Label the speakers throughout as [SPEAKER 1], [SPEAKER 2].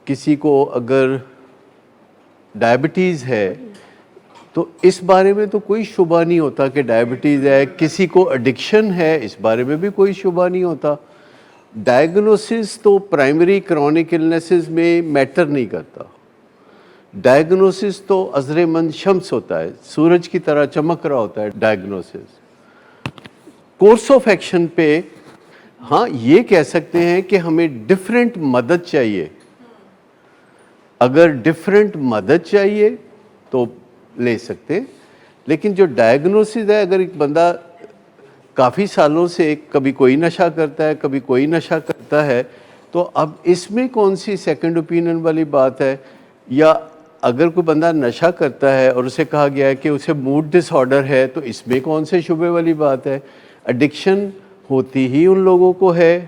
[SPEAKER 1] کسی کو اگر ڈائبٹیز ہے تو اس بارے میں تو کوئی شبہ نہیں ہوتا کہ ڈائبٹیز ہے. کسی کو ایڈکشن ہے اس بارے میں بھی کوئی شبہ نہیں ہوتا. ڈائگنوسس تو پرائمری کرونک النیسز میں میٹر نہیں کرتا. ڈائگنوسس تو ازر مند شمس ہوتا ہے, سورج کی طرح چمک رہا ہوتا ہے ڈائگنوسس. کورس آف ایکشن پہ ہاں یہ کہہ سکتے ہیں کہ ہمیں ڈیفرنٹ مدد چاہیے. اگر ڈیفرنٹ مدد چاہیے تو لے سکتے ہیں, لیکن جو ڈائگنوسس ہے, اگر ایک بندہ کافی سالوں سے کبھی کوئی نشہ کرتا ہے کبھی کوئی نشہ کرتا ہے, تو اب اس میں کون سی سیکنڈ اوپینین والی بات ہے؟ یا اگر کوئی بندہ نشہ کرتا ہے اور اسے کہا گیا ہے کہ اسے موڈ ڈس آرڈر ہے, تو اس میں کون سے شبے والی بات ہے؟ ایڈکشن ہوتی ہی ان لوگوں کو ہے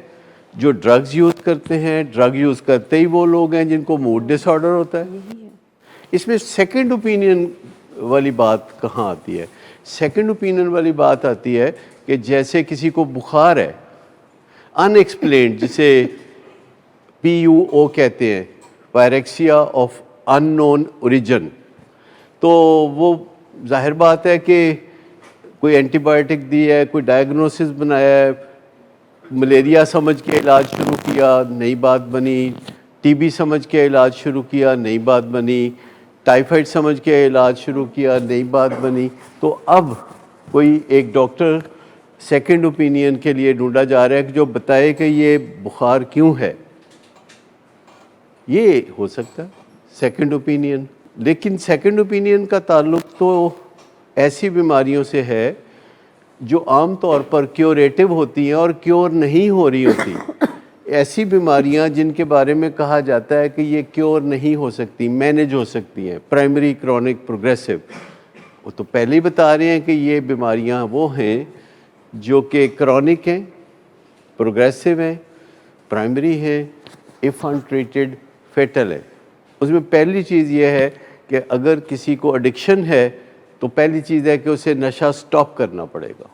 [SPEAKER 1] جو ڈرگز یوز کرتے ہیں. ڈرگ یوز کرتے ہی وہ لوگ ہیں جن کو موڈ ڈس آرڈر ہوتا ہے. اس میں سیکنڈ اوپینین والی بات کہاں آتی ہے؟ سیکنڈ اوپینین والی بات آتی ہے کہ جیسے کسی کو بخار ہے ان ایکسپلینڈ, جسے PUO کہتے ہیں, پائریکسیا آف ان نون اوریجن, تو وہ ظاہر بات ہے کہ کوئی اینٹی بایوٹک دی ہے, کوئی ڈائگنوسس بنایا ہے, ملیریا سمجھ کے علاج شروع کیا, نئی بات بنی. TB سمجھ کے علاج شروع کیا, نئی بات بنی. ٹائیفائڈ سمجھ کے علاج شروع کیا, نئی بات بنی. تو اب کوئی ایک ڈاکٹر سیکنڈ اوپینین کے لیے ڈھونڈا جا رہا ہے کہ جو بتائے کہ یہ بخار کیوں ہے. یہ ہو سکتا ہے سیکنڈ اوپینین. لیکن سیکنڈ اوپینین کا تعلق تو ایسی بیماریوں سے ہے جو عام طور پر کیوریٹو ہوتی ہیں اور کیور نہیں ہو رہی ہوتی. ایسی بیماریاں جن کے بارے میں کہا جاتا ہے کہ یہ کیور نہیں ہو سکتی, مینیج ہو سکتی ہیں, پرائمری کرونک پروگریسو, وہ تو پہلے ہی بتا رہے ہیں کہ یہ بیماریاں وہ ہیں جو کہ کرونک ہیں, پروگریسو ہیں, پرائمری ہیں, ایف انٹریٹڈ فیٹل ہے. اس میں پہلی چیز یہ ہے کہ اگر کسی کو ایڈکشن ہے تو پہلی چیز ہے کہ اسے نشہ سٹاپ کرنا پڑے گا.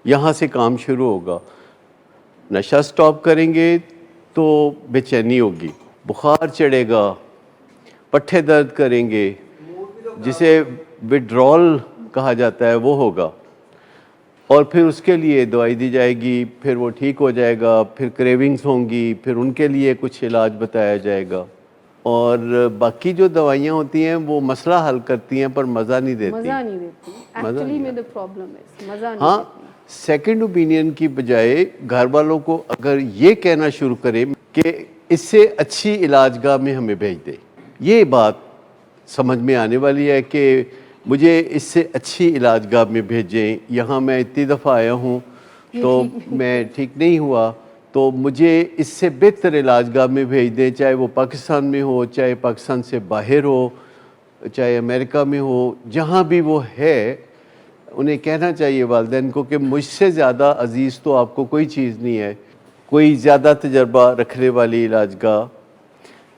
[SPEAKER 1] یہاں سے کام شروع ہوگا. نشہ سٹاپ کریں گے تو بے چینی ہوگی, بخار چڑھے گا, پٹھے درد کریں گے, جسے وڈرول کہا جاتا ہے وہ ہوگا, اور پھر اس کے لیے دوائی دی جائے گی, پھر وہ ٹھیک ہو جائے گا, پھر کریونگز ہوں گی, پھر ان کے لیے کچھ علاج بتایا جائے گا. اور باقی جو دوائیاں ہوتی ہیں وہ مسئلہ حل کرتی ہیں پر مزہ نہیں دیتی.
[SPEAKER 2] مزہ نہیں دیتی. ایکچولی میں the problem is مزہ نہیں
[SPEAKER 1] ہاں,
[SPEAKER 2] دیتی.
[SPEAKER 1] سیکنڈ اوپینین کی بجائے گھر والوں کو اگر یہ کہنا شروع کرے کہ اس سے اچھی علاج گاہ میں ہمیں بھیج دے, یہ بات سمجھ میں آنے والی ہے کہ مجھے اس سے اچھی علاج گاہ میں بھیجیں, یہاں میں اتنی دفعہ آیا ہوں تو میں ٹھیک نہیں ہوا, تو مجھے اس سے بہتر علاج گاہ میں بھیج دیں, چاہے وہ پاکستان میں ہو, چاہے پاکستان سے باہر ہو, چاہے امریکہ میں ہو, جہاں بھی وہ ہے. انہیں کہنا چاہیے والدین کو کہ مجھ سے زیادہ عزیز تو آپ کو کوئی چیز نہیں ہے. کوئی زیادہ تجربہ رکھنے والی علاج گاہ,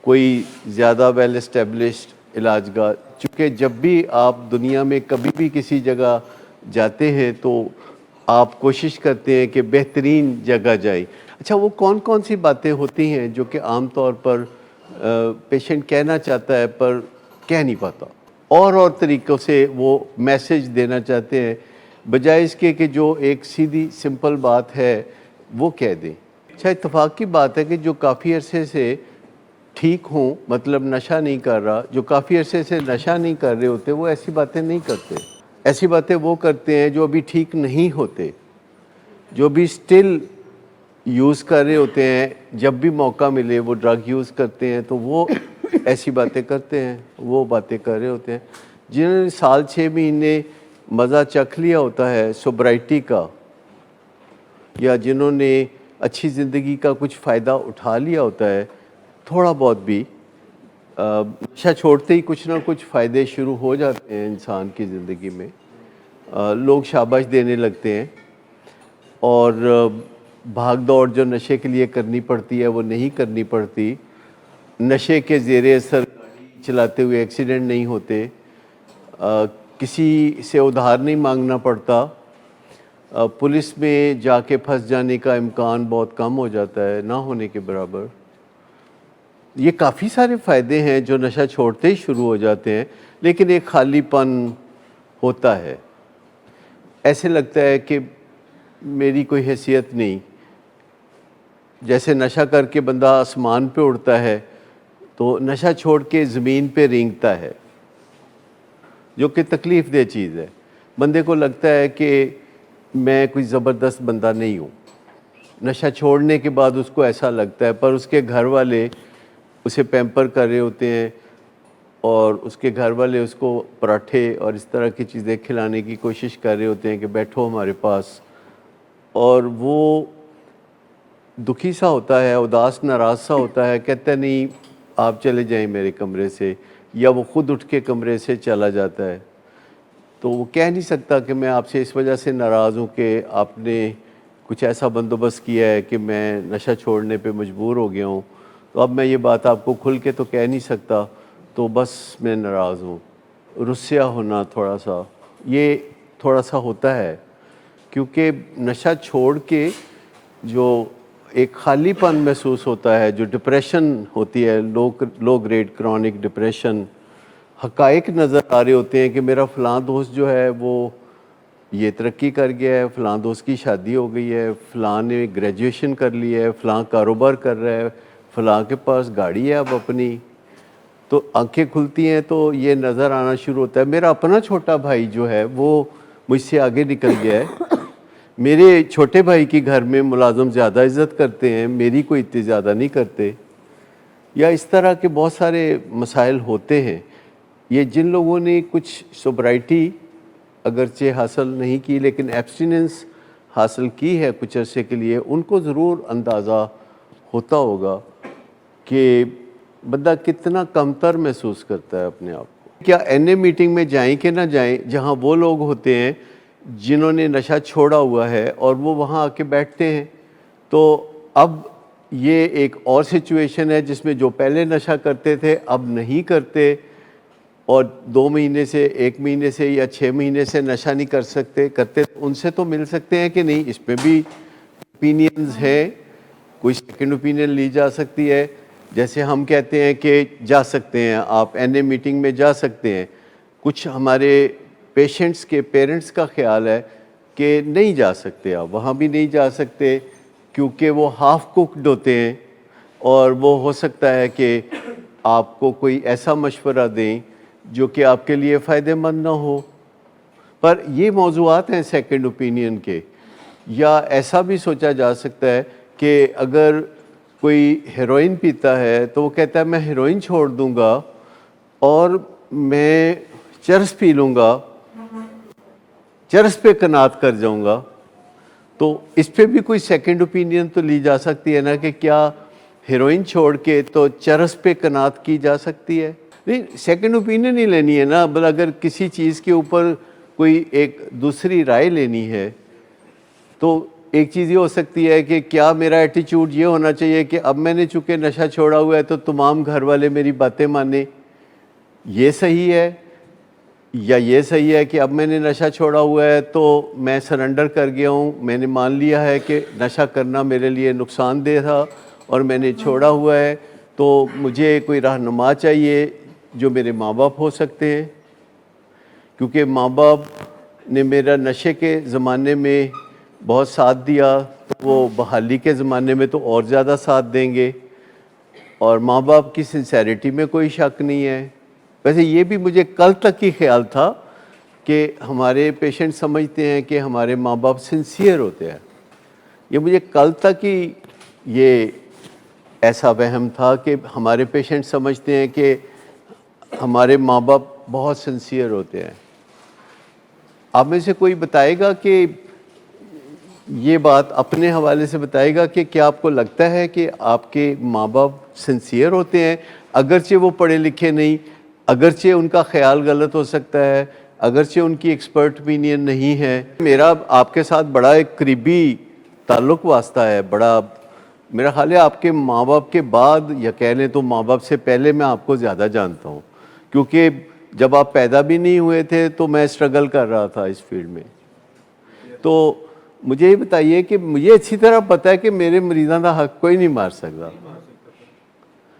[SPEAKER 1] کوئی زیادہ ویل اسٹیبلشڈ علاج گاہ, چونکہ جب بھی آپ دنیا میں کبھی بھی کسی جگہ جاتے ہیں تو آپ کوشش کرتے ہیں کہ بہترین جگہ جائیں. اچھا, وہ کون کون سی باتیں ہوتی ہیں جو کہ عام طور پر پیشنٹ کہنا چاہتا ہے پر کہہ نہیں پاتا, اور طریقوں سے وہ میسج دینا چاہتے ہیں بجائے اس کے کہ جو ایک سیدھی سمپل بات ہے وہ کہہ دیں. اچھا, اتفاق کی بات ہے کہ جو کافی عرصے سے ٹھیک ہوں, مطلب نشہ نہیں کر رہا, جو کافی عرصے سے نشہ نہیں کر رہے ہوتے وہ ایسی باتیں نہیں کرتے. ایسی باتیں وہ کرتے ہیں جو ابھی ٹھیک نہیں ہوتے, جو بھی سٹل یوز کر رہے ہوتے ہیں. جب بھی موقع ملے وہ ڈرگ یوز کرتے ہیں تو وہ ایسی باتیں کرتے ہیں, وہ باتیں کر رہے ہوتے ہیں. جنہوں نے سال 6 مہینے مزہ چکھ لیا ہوتا ہے سوبرائٹی کا, یا جنہوں نے اچھی زندگی کا کچھ فائدہ اٹھا لیا ہوتا ہے, تھوڑا بہت بھی نشہ چھوڑتے ہی کچھ نہ کچھ فائدے شروع ہو جاتے ہیں انسان کی زندگی میں, لوگ شاباش دینے لگتے ہیں, اور بھاگ دوڑ جو نشے کے لیے کرنی پڑتی ہے وہ نہیں کرنی پڑتی. نشے کے زیر اثر گاڑی چلاتے ہوئے ایکسیڈنٹ نہیں ہوتے, کسی سے ادھار نہیں مانگنا پڑتا, پولیس میں جا کے پھنس جانے کا امکان بہت کم ہو جاتا ہے, نہ ہونے کے برابر. یہ کافی سارے فائدے ہیں جو نشہ چھوڑتے ہی شروع ہو جاتے ہیں، لیکن ایک خالی پن ہوتا ہے، ایسے لگتا ہے کہ میری کوئی حیثیت نہیں، جیسے نشہ کر کے بندہ آسمان پہ اڑتا ہے تو نشہ چھوڑ کے زمین پہ رینگتا ہے، جو کہ تکلیف دہ چیز ہے۔ بندے کو لگتا ہے کہ میں کوئی زبردست بندہ نہیں ہوں، نشہ چھوڑنے کے بعد اس کو ایسا لگتا ہے، پر اس کے گھر والے اسے پیمپر کر رہے ہوتے ہیں اور اس کے گھر والے اس کو پراٹھے اور اس طرح کی چیزیں کھلانے کی کوشش کر رہے ہوتے ہیں کہ بیٹھو ہمارے پاس، اور وہ دکھی سا ہوتا ہے، اداس ناراض سا ہوتا ہے، کہتا ہے نہیں آپ چلے جائیں میرے کمرے سے، یا وہ خود اٹھ کے کمرے سے چلا جاتا ہے۔ تو وہ کہہ نہیں سکتا کہ میں آپ سے اس وجہ سے ناراض ہوں کہ آپ نے کچھ ایسا بندوبست کیا ہے کہ میں نشہ چھوڑنے پہ مجبور ہو گیا ہوں، تو اب میں یہ بات آپ کو کھل کے تو کہہ نہیں سکتا، تو بس میں ناراض ہوں۔ رسیا ہونا تھوڑا سا، یہ تھوڑا سا ہوتا ہے، کیونکہ نشہ چھوڑ کے جو ایک خالی پن محسوس ہوتا ہے، جو ڈپریشن ہوتی ہے، لو گریڈ کرونک ڈپریشن، حقائق نظر آ رہے ہوتے ہیں کہ میرا فلاں دوست جو ہے وہ یہ ترقی کر گیا ہے، فلاں دوست کی شادی ہو گئی ہے، فلاں نے گریجویشن کر لی ہے، فلاں کاروبار کر رہا ہے، فلاں کے پاس گاڑی ہے اب اپنی، تو آنکھیں کھلتی ہیں تو یہ نظر آنا شروع ہوتا ہے میرا اپنا چھوٹا بھائی جو ہے وہ مجھ سے آگے نکل گیا ہے، میرے چھوٹے بھائی کی گھر میں ملازم زیادہ عزت کرتے ہیں، میری کوئی اتنی زیادہ نہیں کرتے، یا اس طرح کے بہت سارے مسائل ہوتے ہیں۔ یہ جن لوگوں نے کچھ سوبرائٹی اگرچہ حاصل نہیں کی لیکن ایبسٹیننس حاصل کی ہے کچھ عرصے کے لیے، ان کو ضرور اندازہ ہوتا ہوگا کہ بندہ کتنا کمتر محسوس کرتا ہے اپنے آپ کو۔ کیا این اے میٹنگ میں جائیں کہ نہ جائیں جہاں وہ لوگ ہوتے ہیں جنہوں نے نشہ چھوڑا ہوا ہے اور وہ وہاں آ کے بیٹھتے ہیں، تو اب یہ ایک اور سچویشن ہے جس میں جو پہلے نشہ کرتے تھے اب نہیں کرتے، اور 2 مہینے سے 1 مہینے سے یا 6 مہینے سے نشہ نہیں کرتے، ان سے تو مل سکتے ہیں کہ نہیں، اس میں بھی اوپینینز ہیں، کوئی سیکنڈ اوپینین لی جا سکتی ہے، جیسے ہم کہتے ہیں کہ جا سکتے ہیں آپ این اے میٹنگ میں جا سکتے ہیں، کچھ ہمارے پیشنٹس کے پیرنٹس کا خیال ہے کہ نہیں جا سکتے، آپ وہاں بھی نہیں جا سکتے کیونکہ وہ ہاف کوکڈ ہوتے ہیں، اور وہ ہو سکتا ہے کہ آپ کو کوئی ایسا مشورہ دیں جو کہ آپ کے لیے فائدہ مند نہ ہو۔ پر یہ موضوعات ہیں سیکنڈ اوپینین کے، یا ایسا بھی سوچا جا سکتا ہے کہ اگر کوئی ہیروئن پیتا ہے تو وہ کہتا ہے میں ہیروئن چھوڑ دوں گا اور میں چرس پی لوں گا، چرس پہ قناعت کر جاؤں گا، تو اس پہ بھی کوئی سیکنڈ اوپینین تو لی جا سکتی ہے نا کہ کیا ہیروئن چھوڑ کے تو چرس پہ قناعت کی جا سکتی ہے؟ نہیں، سیکنڈ اوپینین ہی لینی ہے نا، بل اگر کسی چیز کے اوپر کوئی ایک دوسری رائے لینی ہے تو ایک چیز یہ ہو سکتی ہے کہ کیا میرا ایٹیچیوڈ یہ ہونا چاہیے کہ اب میں نے چونکہ نشہ چھوڑا ہوا ہے تو تمام گھر والے میری باتیں مانیں، یہ صحیح ہے، یا یہ صحیح ہے کہ اب میں نے نشہ چھوڑا ہوا ہے تو میں سرنڈر کر گیا ہوں، میں نے مان لیا ہے کہ نشہ کرنا میرے لیے نقصان دہ تھا اور میں نے چھوڑا ہوا ہے، تو مجھے کوئی رہنما چاہیے جو میرے ماں باپ ہو سکتے ہیں، کیونکہ ماں باپ نے میرا نشے کے زمانے میں بہت ساتھ دیا تو وہ بحالی کے زمانے میں تو اور زیادہ ساتھ دیں گے، اور ماں باپ کی سنسیریٹی میں کوئی شک نہیں ہے۔ ویسے یہ بھی مجھے کل تک ہی خیال تھا کہ ہمارے پیشنٹ سمجھتے ہیں کہ ہمارے ماں باپ سنسیئر ہوتے ہیں، یہ مجھے کل تک ہی یہ ایسا وہم تھا کہ ہمارے پیشنٹ سمجھتے ہیں کہ ہمارے ماں باپ بہت سنسیئر ہوتے ہیں۔ آپ میں سے کوئی بتائے گا کہ یہ بات اپنے حوالے سے بتائے گا کہ کیا آپ کو لگتا ہے کہ آپ کے ماں باپ سنسیئر ہوتے ہیں، اگرچہ وہ پڑھے لکھے نہیں، اگرچہ ان کا خیال غلط ہو سکتا ہے، اگرچہ ان کی ایکسپرٹ اوپینین نہیں ہے؟ میرا آپ کے ساتھ بڑا ایک قریبی تعلق واسطہ ہے، بڑا میرا خیال ہے آپ کے ماں باپ کے بعد، یا کہہ لیں تو ماں باپ سے پہلے میں آپ کو زیادہ جانتا ہوں، کیونکہ جب آپ پیدا بھی نہیں ہوئے تھے تو میں اسٹرگل کر رہا تھا اس فیلڈ میں۔ تو مجھے یہ بتائیے کہ مجھے اچھی طرح پتہ ہے کہ میرے مریضاں کا حق کوئی نہیں مار سکتا،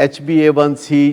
[SPEAKER 1] HbA1c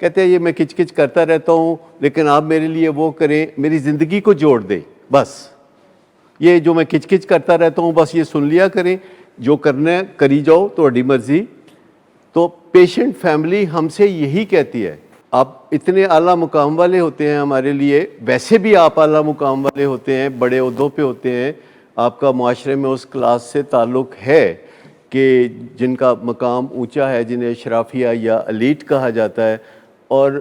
[SPEAKER 1] کہتے ہیں یہ میں کچ کچ کرتا رہتا ہوں لیکن آپ میرے لیے وہ کریں, میری زندگی کو جوڑ دیں, بس یہ جو میں کچ کچ کرتا رہتا ہوں بس یہ سن لیا کریں, جو کرنا ہے کری جاؤ تہاڈی مرضی. تو پیشنٹ فیملی ہم سے یہی کہتی ہے, آپ اتنے اعلیٰ مقام والے ہوتے ہیں ہمارے لیے, ویسے بھی آپ اعلیٰ مقام والے ہوتے ہیں, بڑے عہدوں پہ ہوتے ہیں, آپ کا معاشرے میں اس کلاس سے تعلق ہے کہ جن کا مقام اونچا ہے, جنہیں اشرافیہ یا ایلیٹ کہا جاتا ہے, اور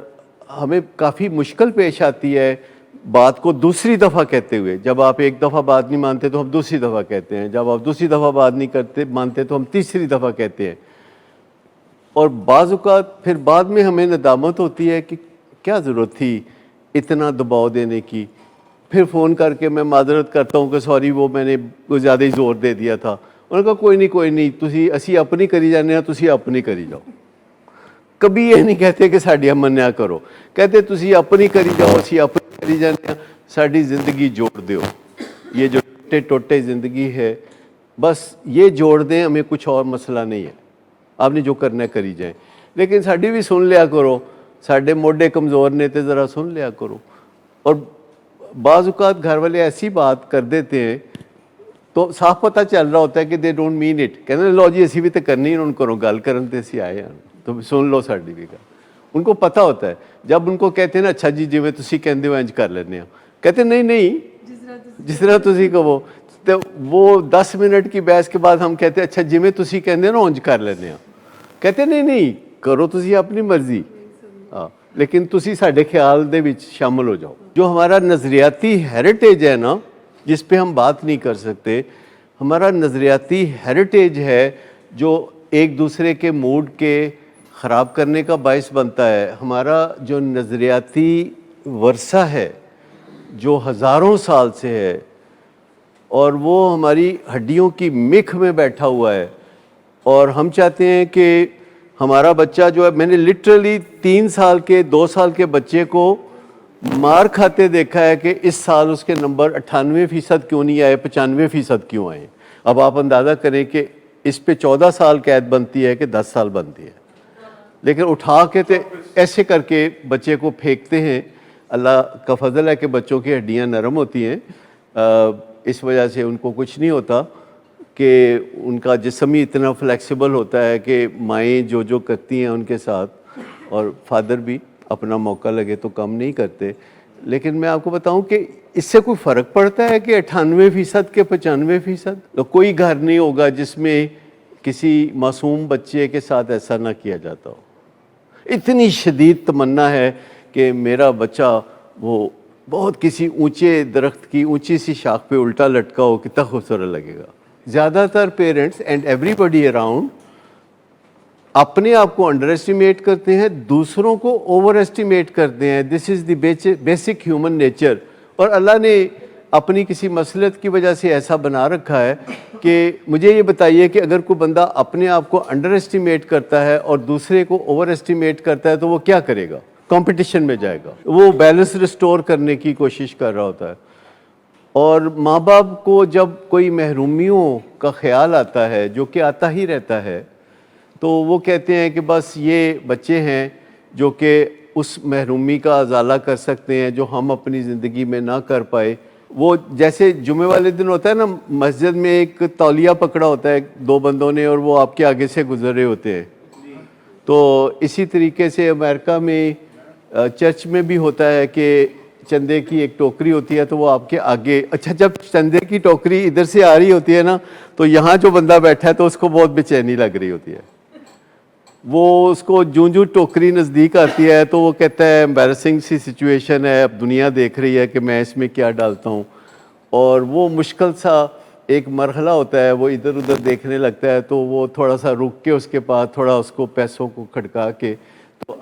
[SPEAKER 1] ہمیں کافی مشکل پیش آتی ہے بات کو دوسری دفعہ کہتے ہوئے. جب آپ ایک دفعہ بات نہیں مانتے تو ہم دوسری دفعہ کہتے ہیں, جب آپ دوسری دفعہ بات نہیں مانتے تو ہم تیسری دفعہ کہتے ہیں. اور بعض اوقات پھر بعد میں ہمیں ندامت ہوتی ہے کہ کیا ضرورت تھی اتنا دباؤ دینے کی. پھر فون کر کے میں معذرت کرتا ہوں کہ سوری وہ میں نے کوئی زیادہ ہی زور دے دیا تھا. انہوں نے کہا کوئی نہیں اسی اپنی کری جانے ہیں, تسی اپنی کری جاؤ. کبھی یہ نہیں کہتے کہ ساڈی منیا کرو, کہتے تسی اپنی کری جاؤ, اسی اپنی کری جانے ہیں, ساڈی زندگی جوڑ دیو. یہ جو ٹوٹے زندگی ہے بس یہ جوڑ دیں, ہمیں کچھ اور مسئلہ نہیں ہے, آپ نے جو کرنا ہے کری جائیں. لیکن ساڈی بھی سن لیا کرو, ساڈے موڈے کمزور نے تے ذرا سن لیا کرو. اور بعض اوقات گھر والے ایسی بات کر دیتے ہیں تو صاف پتہ چل رہا ہوتا ہے کہ دے ڈونٹ مین اٹ, کہنے لو جی اسی بھی تو کرنی, انہوں کرو گل کرن تے اسی آئے ہیں تو سن لو ساڈی بھی گل. ان کو پتہ ہوتا ہے, جب ان کو کہتے ہیں نا اچھا جی جویں تسی کہندے ہو انج کر لینے ہیں, کہتے نہیں جس طرح تسی کہو. تو وہ 10 منٹ کی بحث کے بعد ہم کہتے ہیں اچھا جویں تسی کہندے ہو انج کر لینے ہیں, کہتے نہیں کرو تسی اپنی مرضی, ہاں لیکن تسی ساڈے خیال دے وچ شامل ہو جاؤ. جو ہمارا نظریاتی ہیریٹیج ہے نا, جس پہ ہم بات نہیں کر سکتے, ہمارا نظریاتی ہیریٹیج ہے جو ایک دوسرے کے موڈ کے خراب کرنے کا باعث بنتا ہے. ہمارا جو نظریاتی ورثہ ہے جو ہزاروں سال سے ہے, اور وہ ہماری ہڈیوں کی مکھ میں بیٹھا ہوا ہے, اور ہم چاہتے ہیں کہ ہمارا بچہ جو ہے, میں نے لٹرلی 3 سال کے 2 سال کے بچے کو مار کھاتے دیکھا ہے کہ اس سال اس کے نمبر 98% کیوں نہیں آئے, 95% کیوں آئے. اب آپ اندازہ کریں کہ اس پہ 14 سال قید بنتی ہے کہ 10 سال بنتی ہے. لیکن اٹھا کے تے ایسے کر کے بچے کو پھینکتے ہیں. اللہ کا فضل ہے کہ بچوں کی ہڈیاں نرم ہوتی ہیں, اس وجہ سے ان کو کچھ نہیں ہوتا, کہ ان کا جسم ہی اتنا فلیکسیبل ہوتا ہے کہ مائیں جو کرتی ہیں ان کے ساتھ, اور فادر بھی اپنا موقع لگے تو کم نہیں کرتے. لیکن میں آپ کو بتاؤں کہ اس سے کوئی فرق پڑتا ہے کہ 98% کے 95%؟ تو کوئی گھر نہیں ہوگا جس میں کسی معصوم بچے کے ساتھ ایسا نہ کیا جاتا ہو. اتنی شدید تمنا ہے کہ میرا بچہ وہ بہت کسی اونچے درخت کی اونچی سی شاخ پہ الٹا لٹکا ہو, کتنا خوبصورت لگے گا. زیادہ تر parents and everybody around اپنے آپ کو انڈر ایسٹیمیٹ کرتے ہیں, دوسروں کو اوور ایسٹیمیٹ کرتے ہیں. دس از دی بیسک ہیومن نیچر. اور اللہ نے اپنی کسی مصلحت کی وجہ سے ایسا بنا رکھا ہے کہ مجھے یہ بتائیے کہ اگر کوئی بندہ اپنے آپ کو انڈر ایسٹیمیٹ کرتا ہے اور دوسرے کو اوور ایسٹیمیٹ کرتا ہے تو وہ کیا کرے گا؟ کمپٹیشن میں جائے گا, وہ بیلنس ریسٹور کرنے کی کوشش کر رہا ہوتا ہے. اور ماں باپ کو جب کوئی محرومیوں کا خیال آتا ہے, جو کہ آتا ہی رہتا ہے, تو وہ کہتے ہیں کہ بس یہ بچے ہیں جو کہ اس محرومی کا ازالہ کر سکتے ہیں جو ہم اپنی زندگی میں نہ کر پائے. وہ جیسے جمعے والے دن ہوتا ہے نا, مسجد میں ایک تولیہ پکڑا ہوتا ہے 2 بندوں نے اور وہ آپ کے آگے سے گزر رہے ہوتے ہیں. تو اسی طریقے سے امریکہ میں چرچ میں بھی ہوتا ہے کہ چندے کی ایک ٹوکری ہوتی ہے تو وہ آپ کے آگے, اچھا جب چندے کی ٹوکری ادھر سے آ رہی ہوتی ہے نا تو یہاں جو بندہ بیٹھا ہے تو اس کو بہت بے چینی لگ رہی ہوتی ہے. وہ اس کو جوں ٹوکری نزدیک آتی ہے تو وہ کہتا ہے امبیرسنگ سی سچویشن ہے, اب دنیا دیکھ رہی ہے کہ میں اس میں کیا ڈالتا ہوں. اور وہ مشکل سا ایک مرحلہ ہوتا ہے, وہ ادھر ادھر دیکھنے لگتا ہے تو وہ تھوڑا سا رک کے اس کے پاس تھوڑا اس کو پیسوں کو کھڑکا کے تو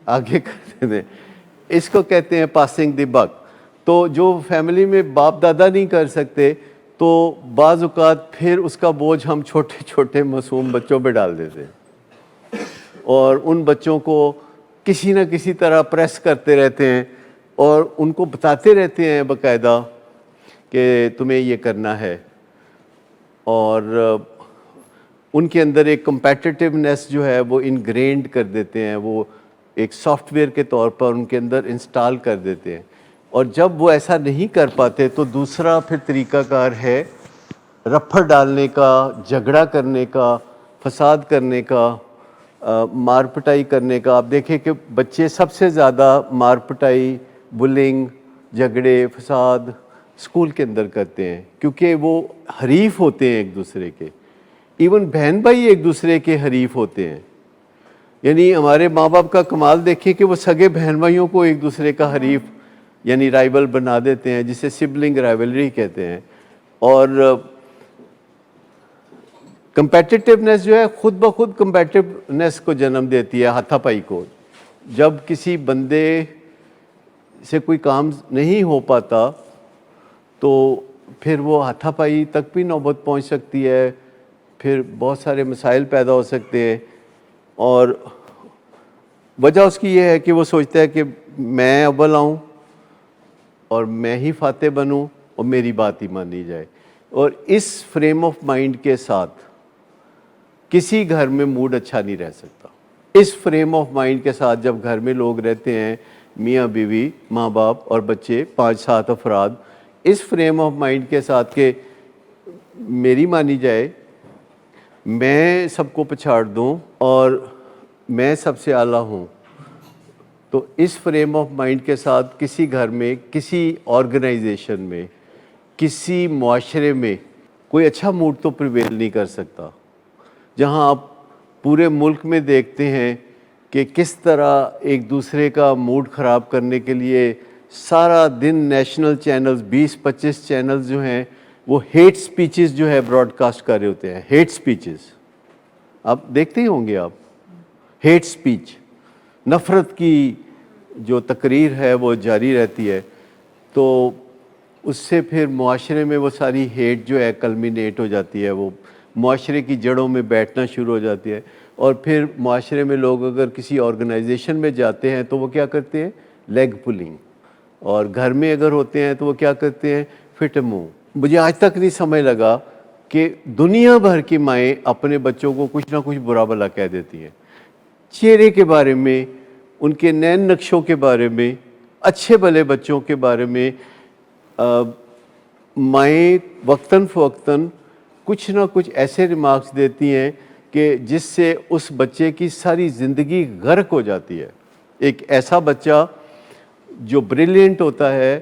[SPEAKER 1] آگے کرتے ہیں. اس کو کہتے ہیں پاسنگ دی بک. تو جو فیملی میں باپ دادا نہیں کر سکتے تو بعض اوقات پھر اس کا بوجھ ہم چھوٹے چھوٹے معصوم بچوں پہ ڈال دیتے ہیں, اور ان بچوں کو کسی نہ کسی طرح پریس کرتے رہتے ہیں اور ان کو بتاتے رہتے ہیں باقاعدہ کہ تمہیں یہ کرنا ہے. اور ان کے اندر ایک کمپیٹیٹیونیس جو ہے وہ انگرینڈ کر دیتے ہیں. وہ ایک سافٹ ویئر کے طور پر ان کے اندر انسٹال کر دیتے ہیں، اور جب وہ ایسا نہیں کر پاتے تو دوسرا پھر طریقہ کار ہے رپھڑ ڈالنے کا، جھگڑا کرنے کا، فساد کرنے کا، مار پٹائی کرنے کا۔ آپ دیکھیں کہ بچے سب سے زیادہ مار پٹائی، بلنگ، جھگڑے، فساد اسکول کے اندر کرتے ہیں، کیونکہ وہ حریف ہوتے ہیں ایک دوسرے کے۔ ایون بہن بھائی ایک دوسرے کے حریف ہوتے ہیں، یعنی ہمارے ماں باپ کا کمال دیکھیں کہ وہ سگے بہن بھائیوں کو ایک دوسرے کا حریف یعنی رائیول بنا دیتے ہیں، جسے سبلنگ رائیولری کہتے ہیں۔ اور کمپیٹیٹیونیس جو ہے خود بخود کمپیٹیٹیونیس کو جنم دیتی ہے، ہاتھا پائی کو۔ جب کسی بندے سے کوئی کام نہیں ہو پاتا تو پھر وہ ہاتھا پائی تک بھی نوبت پہنچ سکتی ہے، پھر بہت سارے مسائل پیدا ہو سکتے ہیں، اور وجہ اس کی یہ ہے کہ وہ سوچتا ہے کہ میں اول آؤں اور میں ہی فاتح بنوں اور میری بات ہی مانی جائے۔ اور اس فریم آف مائنڈ کے ساتھ کسی گھر میں موڈ اچھا نہیں رہ سکتا۔ اس فریم آف مائنڈ کے ساتھ جب گھر میں لوگ رہتے ہیں، میاں بیوی، ماں باپ اور بچے، 5-7 افراد، اس فریم آف مائنڈ کے ساتھ کہ میری مانی جائے، میں سب کو پچھاڑ دوں اور میں سب سے اعلیٰ ہوں، تو اس فریم آف مائنڈ کے ساتھ کسی گھر میں، کسی آرگنائزیشن میں، کسی معاشرے میں کوئی اچھا موڈ تو پریویل نہیں کر سکتا۔ جہاں آپ پورے ملک میں دیکھتے ہیں کہ کس طرح ایک دوسرے کا موڈ خراب کرنے کے لیے سارا دن نیشنل چینلز، 20-25 چینلز جو ہیں وہ ہیٹ سپیچز جو ہے براڈ کاسٹ کر رہے ہوتے ہیں۔ ہیٹ سپیچز آپ دیکھتے ہی ہوں گے، آپ ہیٹ سپیچ، نفرت کی جو تقریر ہے وہ جاری رہتی ہے، تو اس سے پھر معاشرے میں وہ ساری ہیٹ جو ہے کلمینیٹ ہو جاتی ہے، وہ معاشرے کی جڑوں میں بیٹھنا شروع ہو جاتی ہے۔ اور پھر معاشرے میں لوگ اگر کسی آرگنائزیشن میں جاتے ہیں تو وہ کیا کرتے ہیں؟ لیگ پولنگ، اور گھر میں اگر ہوتے ہیں تو وہ کیا کرتے ہیں؟ فٹ منہ۔ مجھے آج تک نہیں سمجھ لگا کہ دنیا بھر کی مائیں اپنے بچوں کو کچھ نہ کچھ برا بھلا کہہ دیتی ہیں، چہرے کے بارے میں، ان کے نین نقشوں کے بارے میں، اچھے بھلے بچوں کے بارے میں مائیں وقتاً فوقتاً کچھ نہ کچھ ایسے ریمارکس دیتی ہیں کہ جس سے اس بچے کی ساری زندگی غرق ہو جاتی ہے۔ ایک ایسا بچہ جو بریلینٹ ہوتا ہے،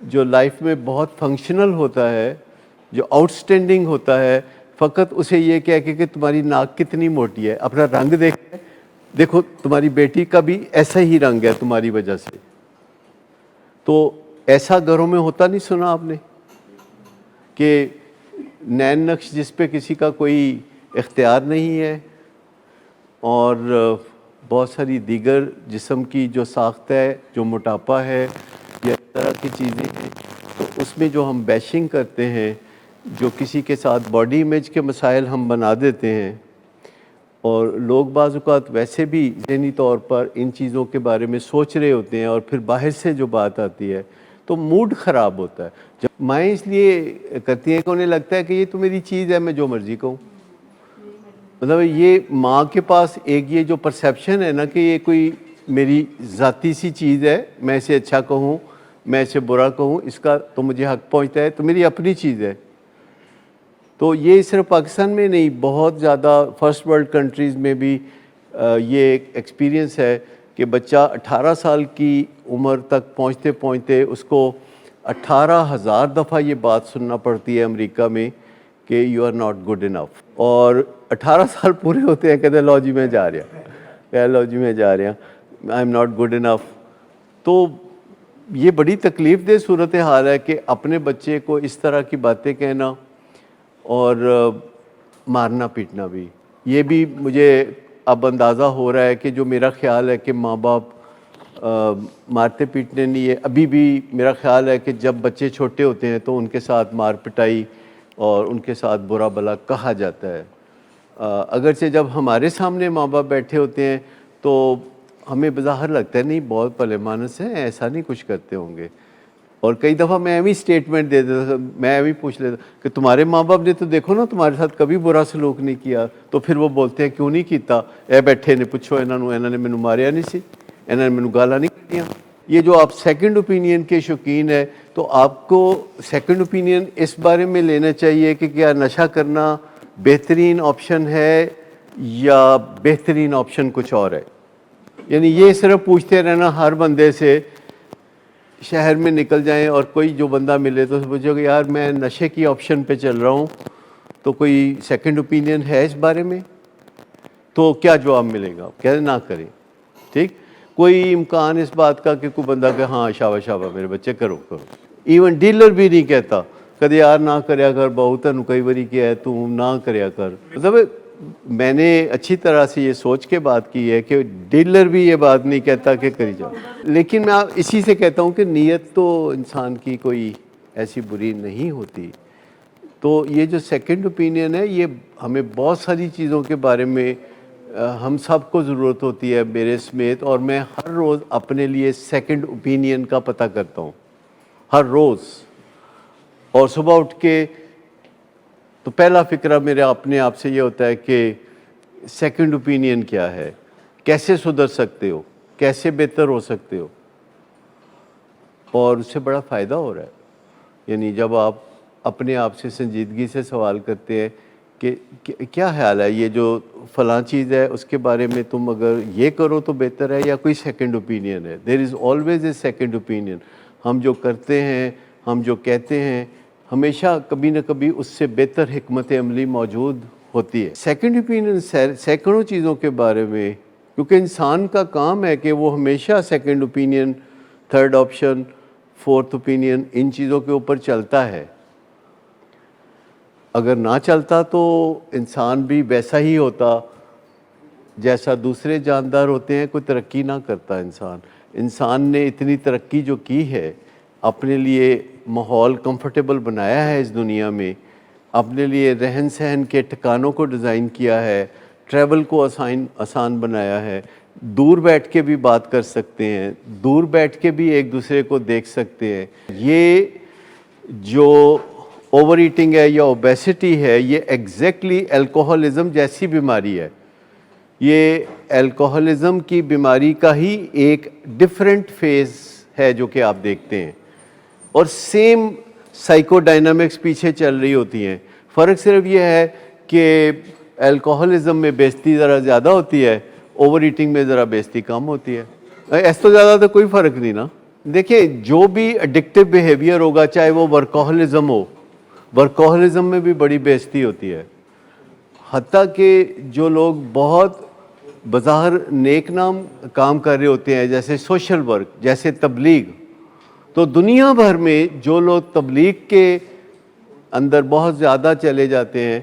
[SPEAKER 1] جو لائف میں بہت فنکشنل ہوتا ہے، جو آؤٹ سٹینڈنگ ہوتا ہے، فقط اسے یہ کہہ کے کہ تمہاری ناک کتنی موٹی ہے، اپنا رنگ دیکھو تمہاری بیٹی کا بھی ایسا ہی رنگ ہے تمہاری وجہ سے، تو ایسا گھروں میں ہوتا نہیں سنا آپ نے کہ نین نقش جس پہ کسی کا کوئی اختیار نہیں ہے، اور بہت ساری دیگر جسم کی جو ساخت ہے، جو موٹاپا ہے یا اس طرح کی چیزیں ہیں، تو اس میں جو ہم بیشنگ کرتے ہیں، جو کسی کے ساتھ باڈی امیج کے مسائل ہم بنا دیتے ہیں، اور لوگ بعض اوقات ویسے بھی ذہنی طور پر ان چیزوں کے بارے میں سوچ رہے ہوتے ہیں، اور پھر باہر سے جو بات آتی ہے تو موڈ خراب ہوتا ہے۔ جب مائیں اس لیے کرتی ہیں کہ انہیں لگتا ہے کہ یہ تو میری چیز ہے، میں جو مرضی کہوں، مطلب یہ ماں کے پاس ایک یہ جو پرسیپشن ہے نا کہ یہ کوئی میری ذاتی سی چیز ہے، میں اسے اچھا کہوں، میں اسے برا کہوں، اس کا تو مجھے حق پہنچتا ہے، تو میری اپنی چیز ہے۔ تو یہ صرف پاکستان میں نہیں، بہت زیادہ فرسٹ ورلڈ کنٹریز میں بھی یہ ایک ایکسپیرینس ہے کہ بچہ 18 سال کی عمر تک پہنچتے پہنچتے اس کو 18,000 دفعہ یہ بات سننا پڑتی ہے امریکہ میں کہ you are not good enough, اور 18 سال پورے ہوتے ہیں کہتے ہیں لو جی میں جا رہا، لو جی میں جا رہا، آئی ایم ناٹ گڈ انف۔ تو یہ بڑی تکلیف دہ صورتحال ہے کہ اپنے بچے کو اس طرح کی باتیں کہنا اور مارنا پیٹنا بھی۔ یہ بھی مجھے اب اندازہ ہو رہا ہے کہ جو میرا خیال ہے کہ ماں باپ مارتے پیٹنے نہیں ہے، ابھی بھی میرا خیال ہے کہ جب بچے چھوٹے ہوتے ہیں تو ان کے ساتھ مار پٹائی اور ان کے ساتھ برا بھلا کہا جاتا ہے۔ اگرچہ جب ہمارے سامنے ماں باپ بیٹھے ہوتے ہیں تو ہمیں بظاہر لگتا ہے نہیں بہت بھلے مانس ہیں، ایسا نہیں کچھ کرتے ہوں گے، اور کئی دفعہ میں بھی اسٹیٹمنٹ دے دیتا، میں بھی پوچھ لیتا کہ تمہارے ماں باپ نے تو دیکھو نا تمہارے ساتھ کبھی برا سلوک نہیں کیا، تو پھر وہ بولتے ہیں کیوں نہیں کیتا، اے بیٹھے نے پوچھو انہوں نے مینوں ماریا نہیں سی، انہوں نے مینوں گالاں نہیں کڈیاں. یہ جو آپ سیکنڈ اوپینین کے شوقین ہے تو آپ کو سیکنڈ اوپینین اس بارے میں لینا چاہیے کہ کیا نشہ کرنا بہترین آپشن ہے یا بہترین آپشن کچھ اور ہے. یعنی یہ صرف پوچھتے رہنا ہر بندے سے, شہر میں نکل جائیں اور کوئی جو بندہ ملے تو پوچھو کہ یار میں نشے کی آپشن پہ چل رہا ہوں, تو کوئی سیکنڈ اوپینین ہے اس بارے میں, تو کیا جواب ملے گا؟ کہتے نہ کریں. ٹھیک, کوئی امکان اس بات کا کہ کوئی بندہ کہ ہاں شاباش شاباش میرے بچے کرو کرو. ایون ڈیلر بھی نہیں کہتا کدے یار نہ کریا کر بہو تینوں کئی باری کیا ہے تو نہ کریا کر. مطلب میں نے اچھی طرح سے یہ سوچ کے بات کی ہے کہ ڈیلر بھی یہ بات نہیں کہتا کہ کری جاؤ. لیکن میں اسی سے کہتا ہوں کہ نیت تو انسان کی کوئی ایسی بری نہیں ہوتی. تو یہ جو سیکنڈ اوپینین ہے یہ ہمیں بہت ساری چیزوں کے بارے میں ہم سب کو ضرورت ہوتی ہے میرے سمیت, اور میں ہر روز اپنے لیے سیکنڈ اوپینین کا پتہ کرتا ہوں ہر روز. اور صبح اٹھ کے تو پہلا فکرہ میرا اپنے آپ سے یہ ہوتا ہے کہ سیکنڈ اوپینین کیا ہے, کیسے سدھر سکتے ہو, کیسے بہتر ہو سکتے ہو. اور اس سے بڑا فائدہ ہو رہا ہے. یعنی جب آپ اپنے آپ سے سنجیدگی سے سوال کرتے ہیں کہ کیا خیال ہے یہ جو فلاں چیز ہے اس کے بارے میں تم اگر یہ کرو تو بہتر ہے یا کوئی سیکنڈ اوپینین ہے. There is always a second opinion. ہم جو کرتے ہیں, ہم جو کہتے ہیں, ہمیشہ کبھی نہ کبھی اس سے بہتر حکمت عملی موجود ہوتی ہے. سیکنڈ اوپینین سینکڑوں چیزوں کے بارے میں, کیونکہ انسان کا کام ہے کہ وہ ہمیشہ second opinion, third option, fourth opinion ان چیزوں کے اوپر چلتا ہے. اگر نہ چلتا تو انسان بھی ویسا ہی ہوتا جیسا دوسرے جاندار ہوتے ہیں, کوئی ترقی نہ کرتا انسان. انسان نے اتنی ترقی جو کی ہے, اپنے لیے ماحول کمفرٹیبل بنایا ہے اس دنیا میں, اپنے لیے رہن سہن کے ٹھکانوں کو ڈیزائن کیا ہے, ٹریول کو آسان بنایا ہے, دور بیٹھ کے بھی بات کر سکتے ہیں, دور بیٹھ کے بھی ایک دوسرے کو دیکھ سکتے ہیں. یہ جو اوور ایٹنگ ہے یا اوبیسٹی ہے یہ ایگزیکٹلی الکوہلزم جیسی بیماری ہے. یہ الکوہلزم کی بیماری کا ہی ایک ڈیفرنٹ فیز ہے جو کہ آپ دیکھتے ہیں, اور سیم سائیکو ڈائنامکس پیچھے چل رہی ہوتی ہیں. فرق صرف یہ ہے کہ الکوہلزم میں بے عزتی ذرا زیادہ ہوتی ہے, اوور ایٹنگ میں ذرا بے عزتی کم ہوتی ہے. اس تو زیادہ تو کوئی فرق نہیں نا. دیکھیں جو بھی ایڈکٹیو بیہیویئر ہوگا, چاہے وہ ورکوہلزم ہو, ورکوہلزم میں بھی بڑی بے عزتی ہوتی ہے. حتیٰ کہ جو لوگ بہت بظاہر نیک نام کام کر رہے ہوتے ہیں جیسے سوشل ورک, جیسے تبلیغ, تو دنیا بھر میں جو لوگ تبلیغ کے اندر بہت زیادہ چلے جاتے ہیں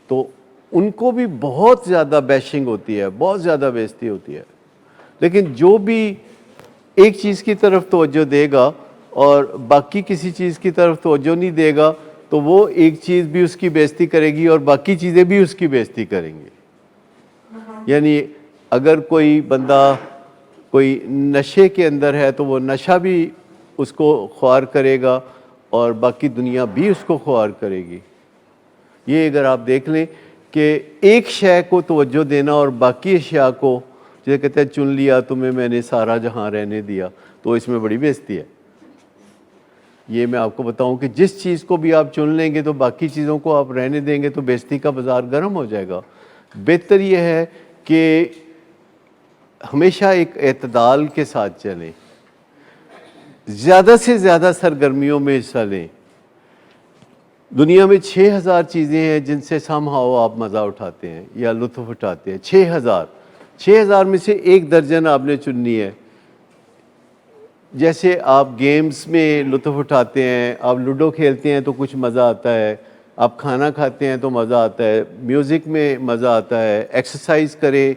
[SPEAKER 1] تو ان کو بھی بہت زیادہ بیشنگ ہوتی ہے, بہت زیادہ بے عزتی ہوتی ہے. لیکن جو بھی ایک چیز کی طرف توجہ دے گا اور باقی کسی چیز کی طرف توجہ نہیں دے گا تو وہ ایک چیز بھی اس کی بے عزتی کرے گی اور باقی چیزیں بھی اس کی بے عزتی کریں گی. یعنی اگر کوئی بندہ کوئی نشے کے اندر ہے تو وہ نشہ بھی اس کو خوار کرے گا اور باقی دنیا بھی اس کو خوار کرے گی. یہ اگر آپ دیکھ لیں کہ ایک شے کو توجہ دینا اور باقی اشیاء کو, جیسے کہتے ہیں چن لیا تمہیں میں نے سارا جہاں رہنے دیا, تو اس میں بڑی بے عزتی ہے. یہ میں آپ کو بتاؤں کہ جس چیز کو بھی آپ چن لیں گے تو باقی چیزوں کو آپ رہنے دیں گے تو بے عزتی کا بازار گرم ہو جائے گا. بہتر یہ ہے کہ ہمیشہ ایک اعتدال کے ساتھ چلیں, زیادہ سے زیادہ سرگرمیوں میں حصہ لیں. دنیا میں 6000 چیزیں ہیں جن سے سم ہاؤ آپ مزہ اٹھاتے ہیں یا لطف اٹھاتے ہیں. 6000 میں سے 1 درجن آپ نے چننی ہے. جیسے آپ گیمز میں لطف اٹھاتے ہیں, آپ لوڈو کھیلتے ہیں تو کچھ مزہ آتا ہے, آپ کھانا کھاتے ہیں تو مزہ آتا ہے, میوزک میں مزہ آتا ہے, ایکسرسائز کریں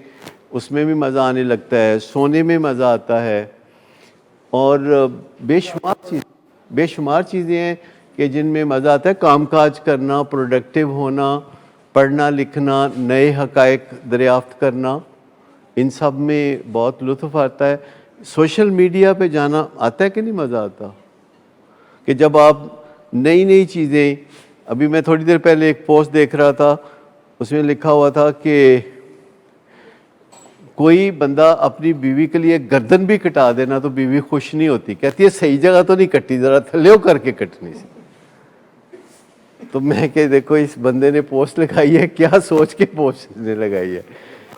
[SPEAKER 1] اس میں بھی مزہ آنے لگتا ہے, سونے میں مزہ آتا ہے, اور بے شمار چیزیں ہیں کہ جن میں مزہ آتا ہے. کام کاج کرنا, پروڈکٹیو ہونا, پڑھنا لکھنا, نئے حقائق دریافت کرنا, ان سب میں بہت لطف آتا ہے. سوشل میڈیا پہ جانا آتا ہے کہ نہیں مزہ آتا, کہ جب آپ نئی نئی چیزیں, ابھی میں تھوڑی دیر پہلے ایک پوسٹ دیکھ رہا تھا, اس میں لکھا ہوا تھا کہ کوئی بندہ اپنی بیوی کے لیے گردن بھی کٹا دینا تو بیوی خوش نہیں ہوتی, کہتی ہے صحیح جگہ تو نہیں کٹی, ذرا تھلیو کر کے کٹنی سی. تو میں کہ دیکھو اس بندے نے پوسٹ لگائی ہے, کیا سوچ کے پوسٹ نے لگائی ہے.